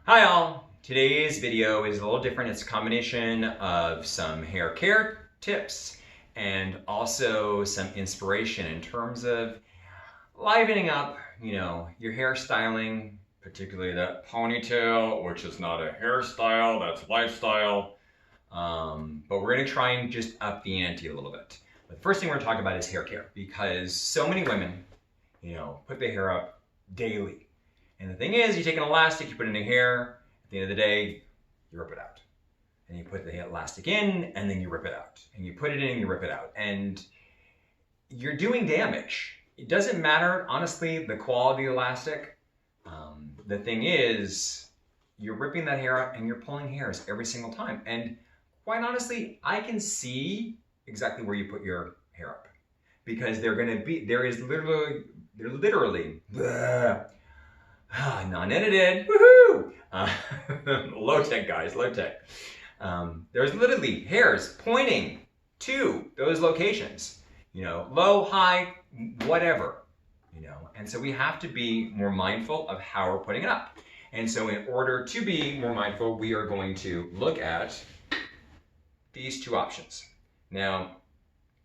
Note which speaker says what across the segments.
Speaker 1: Hi all! Today's video is a little different. It's a combination of some hair care tips and also some inspiration in terms of livening up, your hairstyling, particularly that ponytail, which is not a hairstyle, that's lifestyle. But we're gonna try and just up the ante a little bit. But the first thing we're gonna talk about is hair care because so many women, put their hair up daily. And the thing is, you take an elastic, you put it in your hair, at the end of the day, you rip it out. And you put the elastic in, and then you rip it out. And you put it in, and you rip it out. And you're doing damage. It doesn't matter, honestly, the quality of the elastic. The thing is, you're ripping that hair out, and you're pulling hairs every single time. And quite honestly, I can see exactly where you put your hair up. Because they're literally, non-edited, woohoo! Low tech, guys, low tech. There's literally hairs pointing to those locations, low, high, whatever, and so we have to be more mindful of how we're putting it up. And so in order to be more mindful, we are going to look at these two options. Now,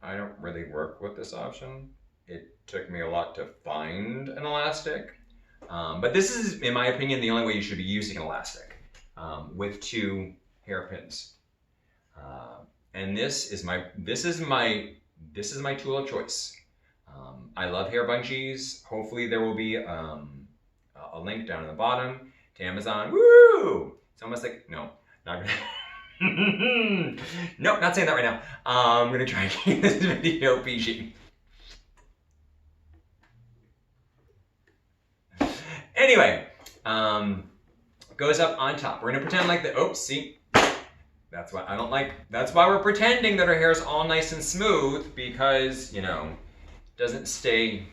Speaker 1: I don't really work with this option. It took me a lot to find an elastic. But this is, in my opinion, the only way you should be using an elastic, with two hairpins. And this is my tool of choice. I love hair bungees. Hopefully there will be a link down in the bottom to Amazon. Woo! It's almost like, no, not gonna. Nope, not saying that right now. I'm gonna try and keep this video PG. Anyway, goes up on top. We're gonna pretend like see, that's what I don't like. That's why we're pretending that our hair is all nice and smooth because, doesn't stay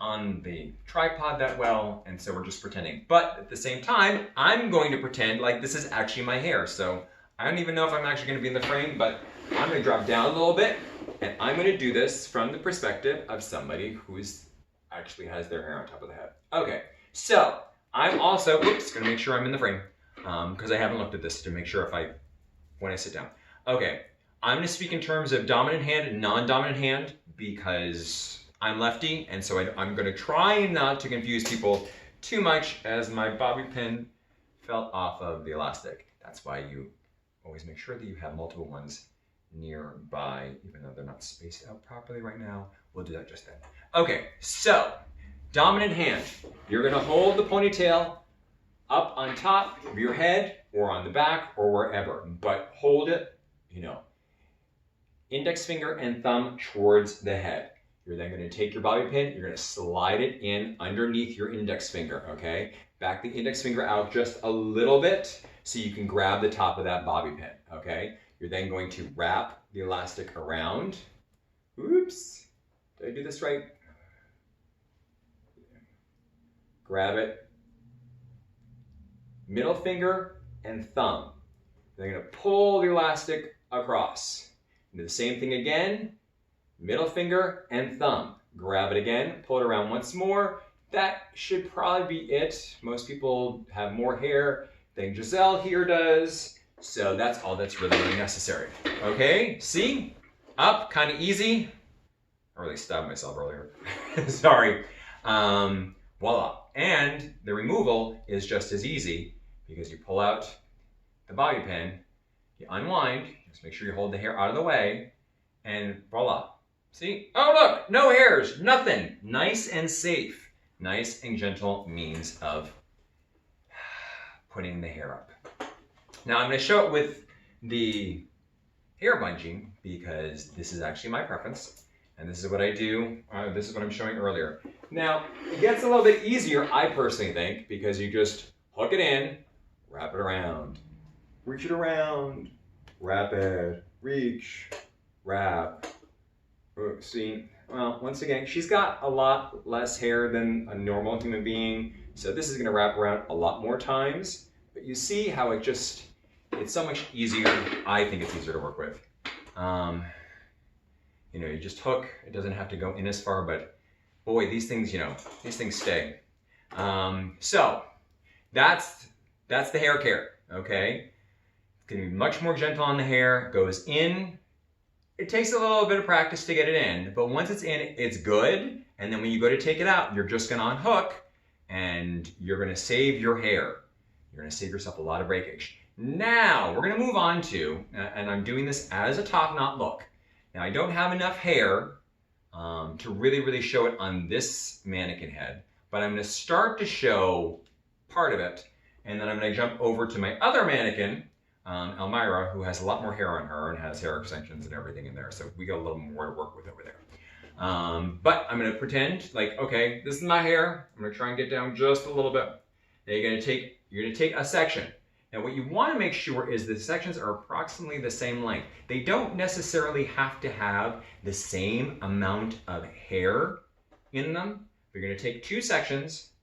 Speaker 1: on the tripod that well, and so we're just pretending. But at the same time, I'm going to pretend like this is actually my hair. So I don't even know if I'm actually gonna be in the frame, but I'm gonna drop down a little bit, and I'm gonna do this from the perspective of somebody who's actually has their hair on top of the head. Okay. So, I'm also, gonna make sure I'm in the frame, because I haven't looked at this to make sure when I sit down. Okay, I'm gonna speak in terms of dominant hand and non-dominant hand, because I'm lefty, and so I'm gonna try not to confuse people too much as my bobby pin fell off of the elastic. That's why you always make sure that you have multiple ones nearby, even though they're not spaced out properly right now. We'll do that just then. Okay, so, dominant hand, you're gonna hold the ponytail up on top of your head or on the back or wherever, but hold it, index finger and thumb towards the head. You're then gonna take your bobby pin, you're gonna slide it in underneath your index finger, okay? Back the index finger out just a little bit so you can grab the top of that bobby pin, okay? You're then going to wrap the elastic around. Oops, did I do this right? Grab it, middle finger and thumb. Then you're gonna pull the elastic across. Do the same thing again, middle finger and thumb. Grab it again, pull it around once more. That should probably be it. Most people have more hair than Giselle here does, so that's all that's really necessary. Okay, see? Up, kind of easy. I really stabbed myself earlier. Sorry. Voila. And the removal is just as easy because you pull out the bobby pin, you unwind, just make sure you hold the hair out of the way, and voila. See? Oh look, no hairs, nothing. Nice and safe. Nice and gentle means of putting the hair up. Now I'm going to show it with the hair bungee because this is actually my preference. And this is what I do. This is what I'm showing earlier. Now, it gets a little bit easier, I personally think, because you just hook it in, wrap it around, reach it around, wrap it, reach, wrap. See, well, once again, she's got a lot less hair than a normal human being, so this is gonna wrap around a lot more times. But you see how it's so much easier. I think it's easier to work with. You just hook, it doesn't have to go in as far, but boy, these things stay. So that's That's the hair care, okay? It's gonna be much more gentle on the hair, goes in. It takes a little bit of practice to get it in, but once it's in, it's good. And then when you go to take it out, you're just gonna unhook and you're gonna save your hair. You're gonna save yourself a lot of breakage. Now, we're gonna move on to, and I'm doing this as a top knot look. Now, I don't have enough hair to really show it on this mannequin head, but I'm gonna start to show part of it, and then I'm gonna jump over to my other mannequin, Elmira, who has a lot more hair on her and has hair extensions and everything in there, so we got a little more to work with over there. But I'm gonna pretend like, okay, this is my hair. I'm gonna try and get down just a little bit. Now you're gonna take a section. Now what you wanna make sure is the sections are approximately the same length. They don't necessarily have to have the same amount of hair in them. You're gonna take two sections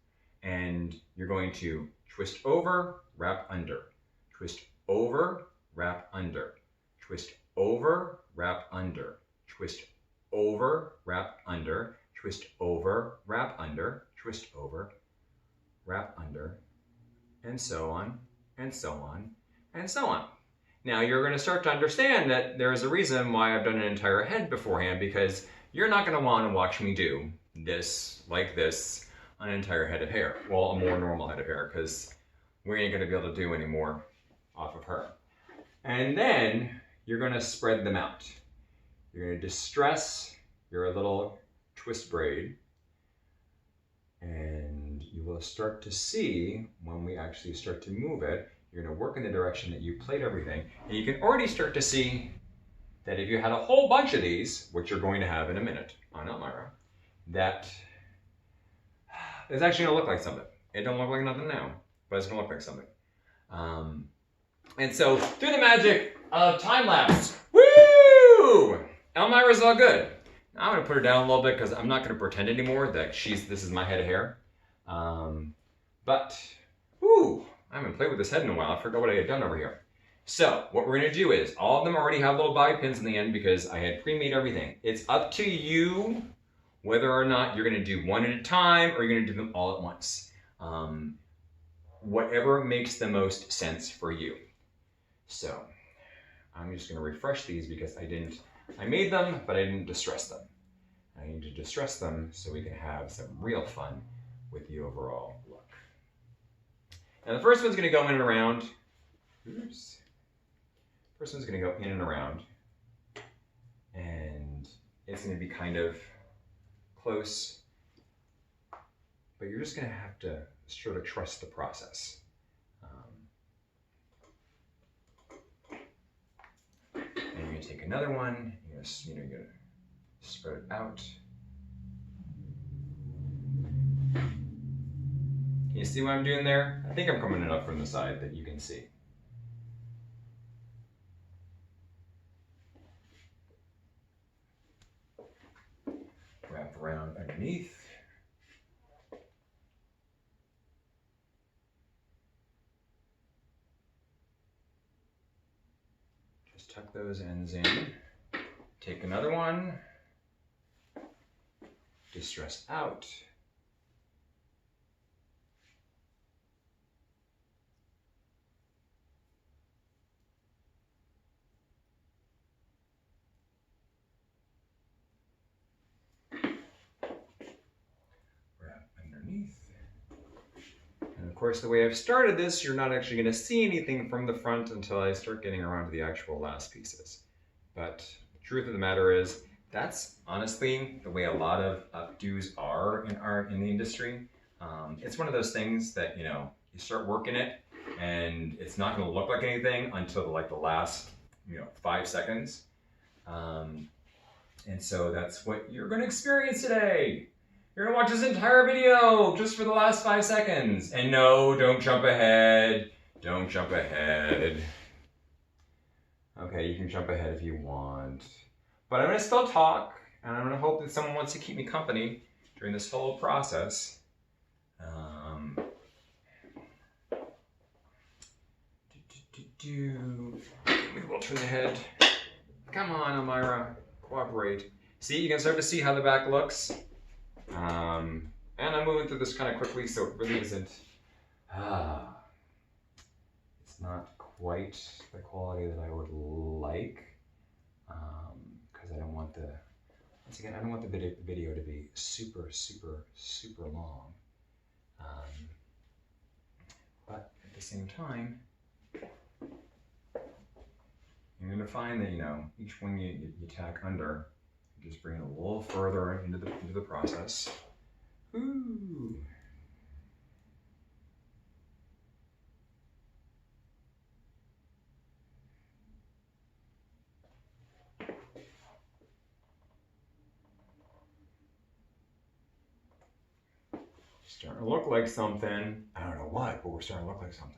Speaker 1: and you're going to twist over, wrap under, twist over, wrap under, twist over, wrap under, twist over, wrap under, twist over, wrap under, twist over, wrap under, and so on, and so on, and so on. Now you're going to start to understand that there's a reason why I've done an entire head beforehand, because you're not going to want to watch me do this, like this, on an entire head of hair. Well, a more normal head of hair, because we ain't going to be able to do any more off of her. And then you're going to spread them out. You're going to distress your little twist braid, and you will start to see when we actually start to move it, you're going to work in the direction that you played everything, and you can already start to see that if you had a whole bunch of these, which you're going to have in a minute on Elmira, that it's actually going to look like something. It don't look like nothing now, but it's going to look like something. And so, through the magic of time lapse, woo! Elmira's all good. Now I'm going to put her down a little bit because I'm not going to pretend anymore that this is my head of hair. But, woo! I haven't played with this head in a while. I forgot what I had done over here. So, what we're going to do is, all of them already have little bobby pins in the end because I had pre-made everything. It's up to you whether or not you're going to do one at a time or you're going to do them all at once. Whatever makes the most sense for you. So, I'm just going to refresh these because I made them, but I didn't distress them. I need to distress them so we can have some real fun with the overall look. Now the first one's going to go in and around. Oops. First one's going to go in and around. And it's going to be kind of close. But you're just going to have to sort of trust the process. And you're going to take another one. You're going to spread it out. Can you see what I'm doing there? I think I'm coming it up from the side that you can see. Wrap around underneath. Just tuck those ends in. Take another one. Distress out. And of course, the way I've started this, you're not actually going to see anything from the front until I start getting around to the actual last pieces. But the truth of the matter is, that's honestly the way a lot of updos are in the industry. It's one of those things that, you start working it and it's not going to look like anything until the last, 5 seconds. And so that's what you're going to experience today. You're going to watch this entire video just for the last 5 seconds. And no, don't jump ahead. Don't jump ahead. Okay, you can jump ahead if you want. But I'm going to still talk, and I'm going to hope that someone wants to keep me company during this whole process. Maybe we'll turn the head. Come on, Elmira. Cooperate. See, you can start to see how the back looks. And I'm moving through this kind of quickly, so it really isn't not quite the quality that I would like, because I don't want the, once again, I don't want the video to be super, super, super long. But at the same time, you're going to find that, you know, each one you tack under, you just bring it a little further into the process. Ooh. Starting to look like something. I don't know what, but we're starting to look like something.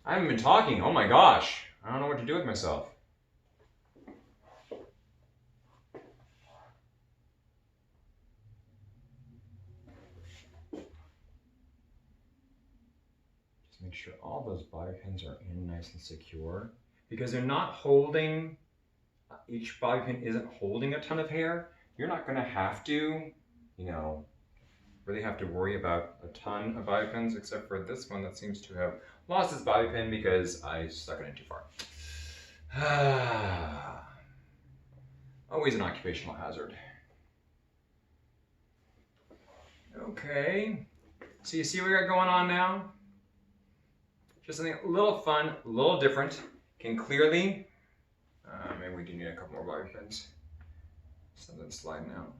Speaker 1: I haven't been talking. Oh my gosh. I don't know what to do with myself. Just make sure all those bobby pins are in nice and secure, because they're not holding, each bobby pin isn't holding a ton of hair. You're not going to have to, you know, really have to worry about a ton of bobby pins, except for this one that seems to have lost its bobby pin because I stuck it in too far. Always an occupational hazard. Okay, so you see what we got going on now? Just something a little fun, a little different. Can clearly, maybe we do need a couple more bobby pins. Something sliding out.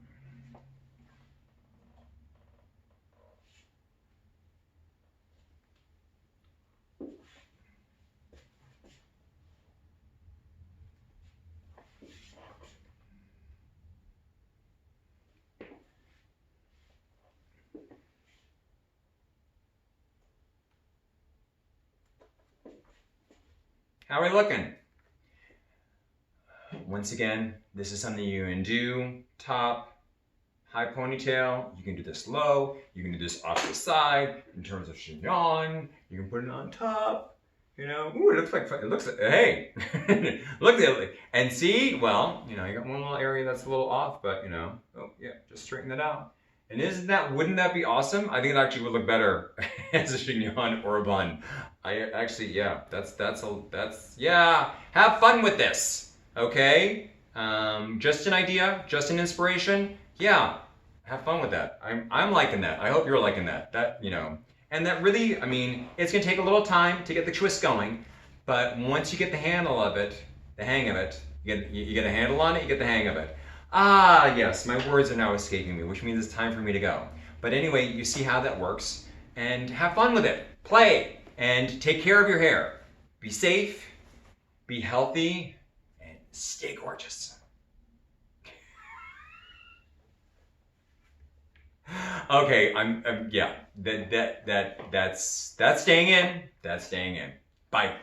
Speaker 1: How are we looking? Once again, this is something you can do top, high ponytail. You can do this low. You can do this off the side in terms of chignon. You can put it on top. You know, ooh, it looks like fun. It looks like, hey, look at it. And see, well, you know, you got one little area that's a little off, but you know, oh yeah, just straighten it out. And wouldn't that be awesome? I think it actually would look better as a chignon or a bun. I actually, yeah, that's, yeah, have fun with this, okay? Just an idea, just an inspiration. Yeah, have fun with that. I'm liking that. I hope you're liking that. That, you know, and that really, I mean, it's gonna take a little time to get the twist going, but once you get the handle of it, the hang of it, you get a handle on it, you get the hang of it. Ah, yes, my words are now escaping me, which means it's time for me to go. But anyway, you see how that works, and have fun with it. Play, and take care of your hair. Be safe, be healthy, and stay gorgeous. Okay, yeah, that's staying in. That's staying in. Bye.